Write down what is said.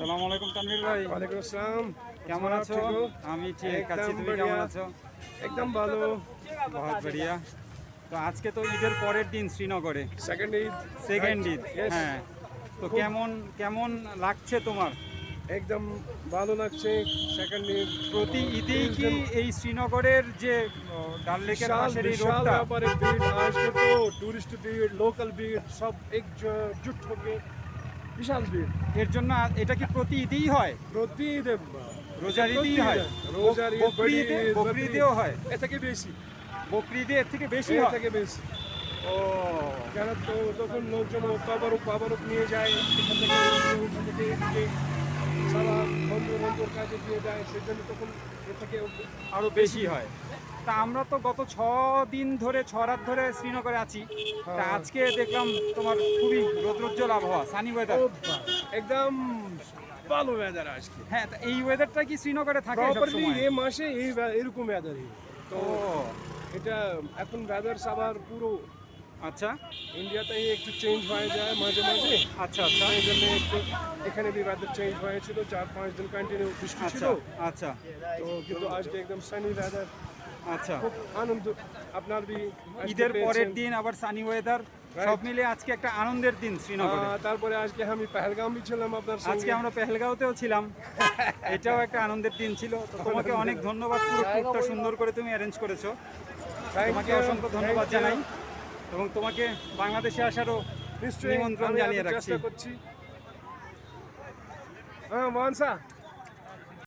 আসসালামু আলাইকুম তানভীর ভাই। ওয়ালাইকুম আসসালাম। কেমন আছো? আমি ঠিক আছি, একদম তুমি বঢ়িয়া। কেমন আছো? একদম ভালো। বহুত বঢ়িয়া। তো আজকে তো ঈদের পরের দিন শ্রীনগরে, second Eid. Second Eid. Yes. হ্যাঁ, তো খুব- কেমন কেমন লাগছে তোমার? একদম ভালো লাগছে। সেকেন্ড ঈদ প্রতি ঈদেই কি এই শ্রীনগরের যে ডাল লেকের বিশাল পাশের এই বিশাল রোডটা, ব্যাপারে ভিড়। আজকে তো টুরিস্ট ভিড়, লোকাল ভিড়, সব একজুট হবে। বিশাল ভিড় এর জন্য এটা কি প্রতি ঈদেই হয়? প্রতি ঈদে। রোজার ঈদেই হয়? রোজার ঈদ, বকরি বড়ি ঈদে, ঈদ, বকরি ঈদেও হয়? এ থেকে বেশি। বকরি ঈদে এর থেকে বেশি এর হয়? থেকে বেশি। ও কেন তো তখন লোকজন পাবারক নিয়ে যায় এখান থেকে, ওখান থেকে এদিকে সারা বন্ধুর কাছে দিয়ে যায়, সেজন্য তখন এ থেকে আরো বেশি হয়। তা আমরা তো গত 6 দিন ধরে 6 রাত ধরে শ্রীনগরে আছি। তা হ্যাঁ। আজকে দেখলাম তোমার খুবই রৌদ্রোজ্জ্বল আবহাওয়া, সানি ওয়েদার। একদম ভালো ওয়েদার আজকে। হ্যাঁ, তা এই ওয়েদারটা কি শ্রীনগরে থাকে প্রপারলি সবসময়? এই মাসে এরকম ওয়েদারই। তো ও এটা এখন ওয়েদার সবার পুরো আচ্ছা ইন্ডিয়াতে একটু চেঞ্জ হয়ে যায় মাঝে মাঝে। আচ্ছা আচ্ছা এই জন্য একটু এখানে ওয়েদার চেঞ্জ হয়েছিল, 4-5 দিন কন্টিনিউ বৃষ্টি ছিল। আচ্ছা আচ্ছা তো কিন্তু আজকে একদম সানি ওয়েদার, আচ্ছা। খুব আনন্দ। আপনার ঈদের পরের দিন আবার সানি ওয়েদার, সব মিলে আজকে একটা আনন্দের দিন শ্রীনগরে। তারপরে আজকে আমি পেহেলগাঁও ছিলাম আপনার আজকে সঙ্গে। আমরা পেহেলগাঁওতেও ছিলাম, এটাও একটা আনন্দের দিন ছিল। তো তোমাকে অনেক ধন্যবাদ, পুরো ট্যুরটা সুন্দর করে তুমি অ্যারেঞ্জ করেছো। তোমাকে অসংখ্য ধন্যবাদ জানাই এবং তোমাকে বাংলাদেশে আসারও নিশ্চয়ই নিমন্ত্রণ আমি জানিয়ে রাখছি। চেষ্টা করছি। হ্যাঁ, মানসা।